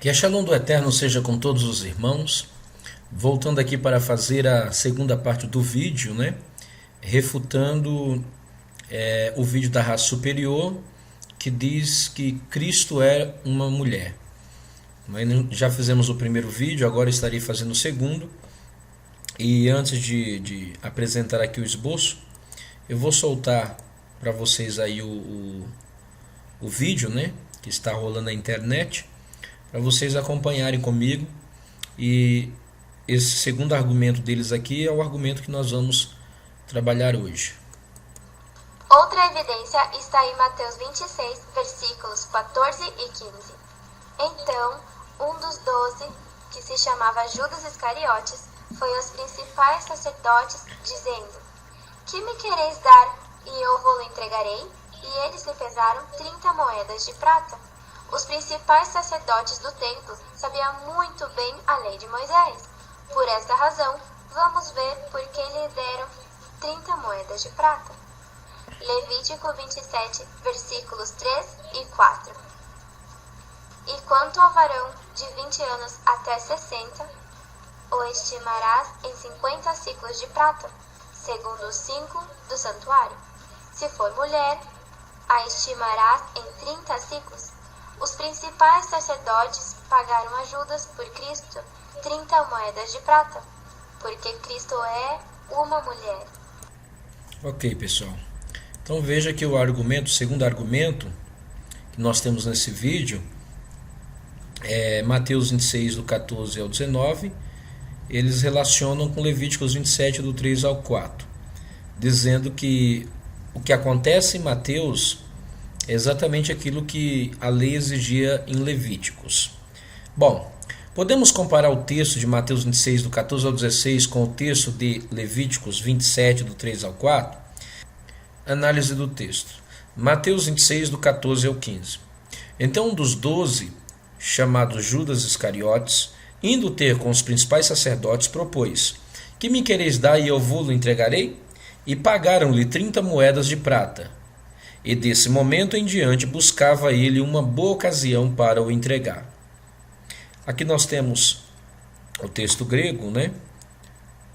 Que a Shalom do Eterno seja com todos os irmãos. Voltando aqui para fazer a segunda parte do vídeo, né? Refutando o vídeo da raça superior, que diz que Cristo é uma mulher. Mas já fizemos o primeiro vídeo, agora estarei fazendo o segundo. E antes de apresentar aqui o esboço, eu vou soltar para vocês aí o vídeo, né? Que está rolando na internet, para vocês acompanharem comigo. E esse segundo argumento deles aqui é o argumento que nós vamos trabalhar hoje. Outra evidência está em Mateus 26, versículos 14 e 15. Então, um dos 12, que se chamava Judas Iscariotes, foi aos principais sacerdotes, dizendo: Que me quereis dar, e eu vou-lo entregarei? E eles lhe pesaram 30 moedas de prata. Os principais sacerdotes do templo sabiam muito bem a lei de Moisés. Por esta razão, vamos ver por que lhe deram 30 moedas de prata. Levítico 27, versículos 3 e 4. E quanto ao varão de 20 anos até 60, o estimarás em 50 ciclos de prata, segundo os 5 do santuário. Se for mulher, a estimarás em 30 ciclos. Os principais sacerdotes pagaram a Judas por Cristo 30 moedas de prata, porque Cristo é uma mulher. Ok, pessoal. Então veja que o segundo argumento que nós temos nesse vídeo é Mateus 26, do 14 ao 19. Eles relacionam com Levíticos 27, do 3 ao 4, dizendo que o que acontece em Mateus é exatamente aquilo que a lei exigia em Levíticos. Bom, podemos comparar o texto de Mateus 26, do 14 ao 16, com o texto de Levíticos 27, do 3 ao 4? Análise do texto. Mateus 26, do 14 ao 15. Então um dos 12, chamado Judas Iscariotes, indo ter com os principais sacerdotes, propôs: Que me quereis dar e eu vou-lo entregarei? E pagaram-lhe 30 moedas de prata. E desse momento em diante buscava ele uma boa ocasião para o entregar. Aqui nós temos o texto grego, né?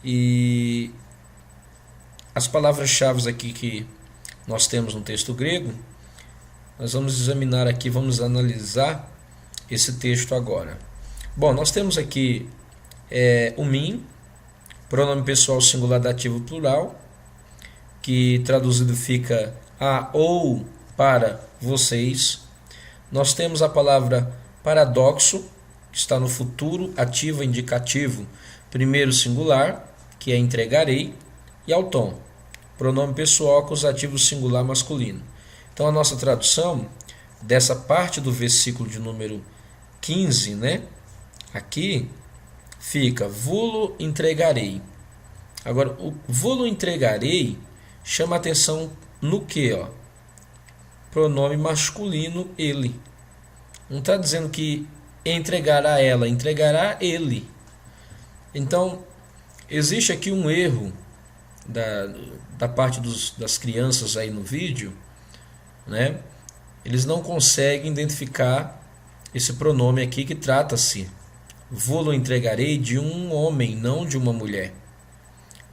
E as palavras-chave aqui que nós temos no texto grego, nós vamos examinar aqui, vamos analisar esse texto agora. Bom, nós temos aqui o mim, pronome pessoal singular dativo plural, que traduzido fica a ou para vocês. Nós temos a palavra paradoxo, que está no futuro ativo indicativo, primeiro singular, que é entregarei, e autom, pronome pessoal acusativo singular masculino. Então a nossa tradução dessa parte do versículo de número 15, né? Aqui fica vulo entregarei. Agora, o vulo entregarei chama atenção no que? Pronome masculino ele. Não está dizendo que entregará ela, entregará ele. Então, existe aqui um erro da parte das crianças aí no vídeo, né? Eles não conseguem identificar esse pronome aqui que trata-se, vou-lo entregarei, de um homem, não de uma mulher,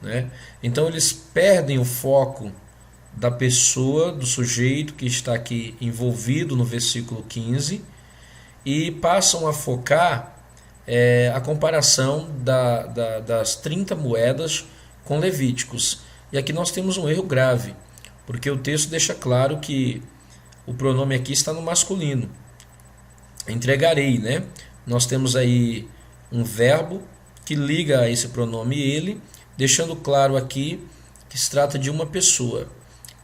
né? Então eles perdem o foco da pessoa, do sujeito que está aqui envolvido no versículo 15 e passam a focar a comparação das 30 moedas com Levíticos. E aqui nós temos um erro grave, porque o texto deixa claro que o pronome aqui está no masculino. Entregarei, né? Nós temos aí um verbo que liga a esse pronome ele, deixando claro aqui que se trata de uma pessoa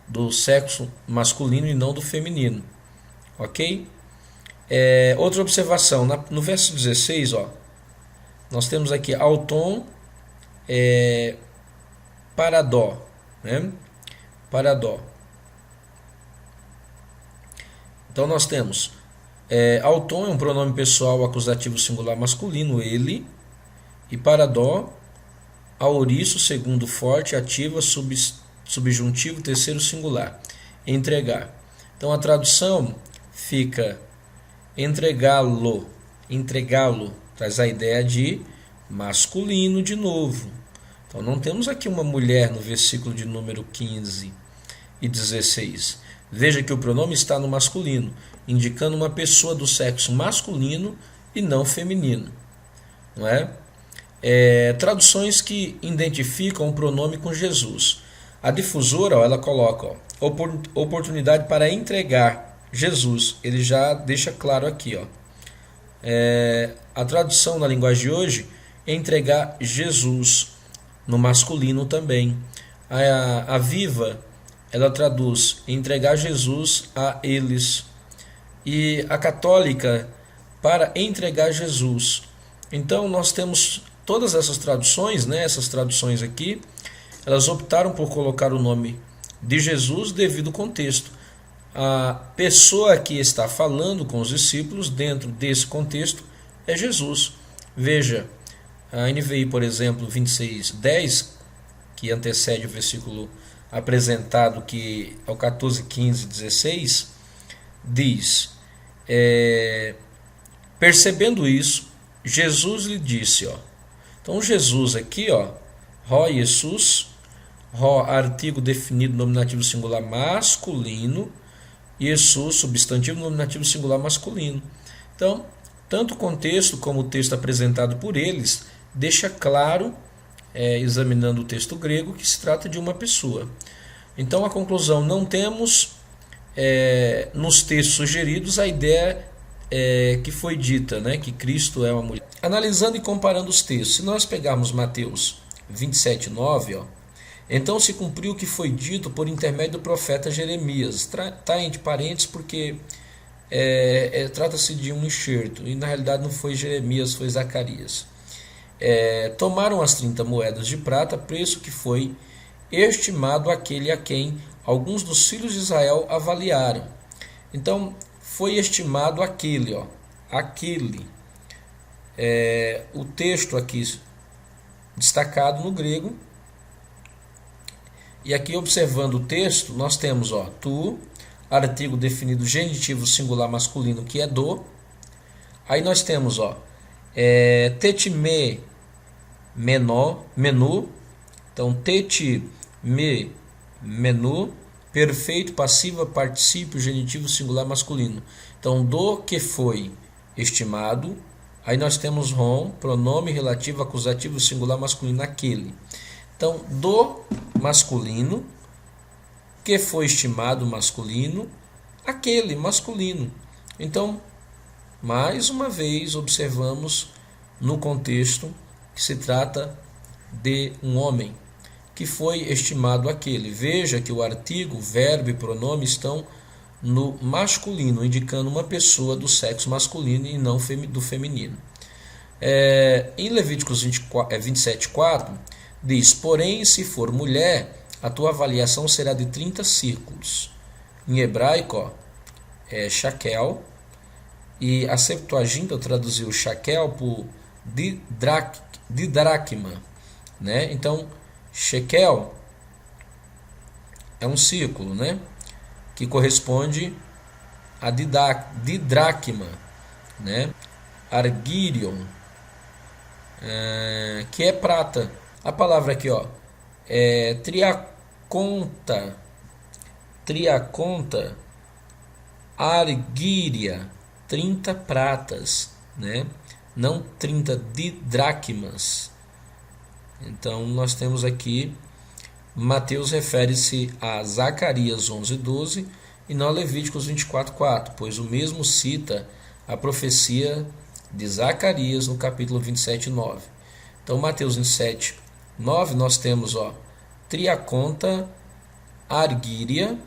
do sexo masculino e não do feminino, ok? Outra observação, no verso 16, nós temos aqui autom, paradó, né? Paradó. Então nós temos autom é um pronome pessoal acusativo singular masculino, ele, e paradó, aoriço, segundo forte, ativa, subjuntivo, terceiro singular, entregar. Então a tradução fica entregá-lo, entregá-lo, traz a ideia de masculino de novo. Então não temos aqui uma mulher no versículo de número 15 e 16. Veja que o pronome está no masculino, indicando uma pessoa do sexo masculino e não feminino. Não é? Traduções que identificam o pronome com Jesus. A difusora, ela coloca oportunidade para entregar Jesus. Ele já deixa claro aqui. A tradução na linguagem de hoje é entregar Jesus, no masculino também. A Viva, ela traduz entregar Jesus a eles. E a católica, para entregar Jesus. Então nós temos todas essas traduções, né? Essas traduções aqui, elas optaram por colocar o nome de Jesus devido ao contexto. A pessoa que está falando com os discípulos dentro desse contexto é Jesus. Veja, a NVI, por exemplo, 26:10, que antecede o versículo apresentado, que é o 14:15-16, diz: percebendo isso, Jesus lhe disse, então Jesus aqui, Ró Jesus, Ró, artigo definido nominativo singular masculino, Jesus, substantivo nominativo singular masculino. Então, tanto o contexto como o texto apresentado por eles deixa claro, examinando o texto grego, que se trata de uma pessoa. Então, a conclusão, não temos nos textos sugeridos a ideia que foi dita, né, que Cristo é uma mulher. Analisando e comparando os textos, se nós pegarmos Mateus 27:9, então se cumpriu o que foi dito por intermédio do profeta Jeremias. Está entre parênteses porque trata-se de um enxerto, e na realidade não foi Jeremias, foi Zacarias. Tomaram as 30 moedas de prata, preço que foi estimado àquele a quem alguns dos filhos de Israel avaliaram. Então, foi estimado aquele. O texto aqui destacado no grego. E aqui, observando o texto, nós temos tu, artigo definido genitivo singular masculino, que é do. Aí nós temos tetime menu. Então, tetime menu, perfeito, passiva, particípio, genitivo singular masculino. Então, do que foi estimado. Aí nós temos rom, pronome relativo acusativo singular masculino, aquele. Então, do masculino, que foi estimado masculino, aquele masculino. Então, mais uma vez, observamos no contexto que se trata de um homem, que foi estimado aquele. Veja que o artigo, verbo e pronome estão no masculino, indicando uma pessoa do sexo masculino e não do feminino. Em Levíticos 27:4, diz: porém, se for mulher, a tua avaliação será de 30 círculos. Em hebraico, shakel, e a Septuaginta traduziu shakel por didracma, né? Então, shekel é um círculo, né, que corresponde a didracma, né? Argirion, que é prata. A palavra aqui, triaconta, argíria, 30 pratas, né? Não 30 didracmas. Então, nós temos aqui, Mateus refere-se a Zacarias 11:12 e não a Levíticos 24:4, pois o mesmo cita a profecia de Zacarias no capítulo 27:9. Então, Mateus 27:9, nós temos, triaconta, argíria.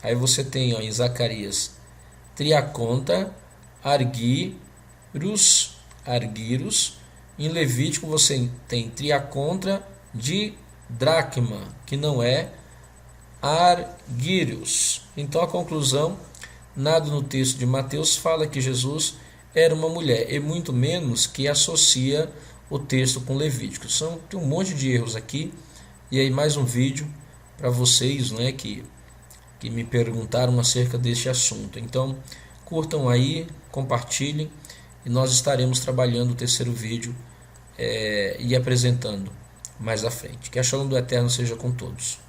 Aí você tem, em Zacarias, triaconta, argírus. Em Levítico você tem triacontra de dracma, que não é argírios. Então a conclusão, nada no texto de Mateus fala que Jesus era uma mulher, e muito menos que associa o texto com Levítico. Tem um monte de erros aqui, e aí mais um vídeo para vocês, né, que me perguntaram acerca deste assunto. Então curtam aí, compartilhem, e nós estaremos trabalhando o terceiro vídeo e apresentando mais à frente. Que a Shalom do Eterno seja com todos.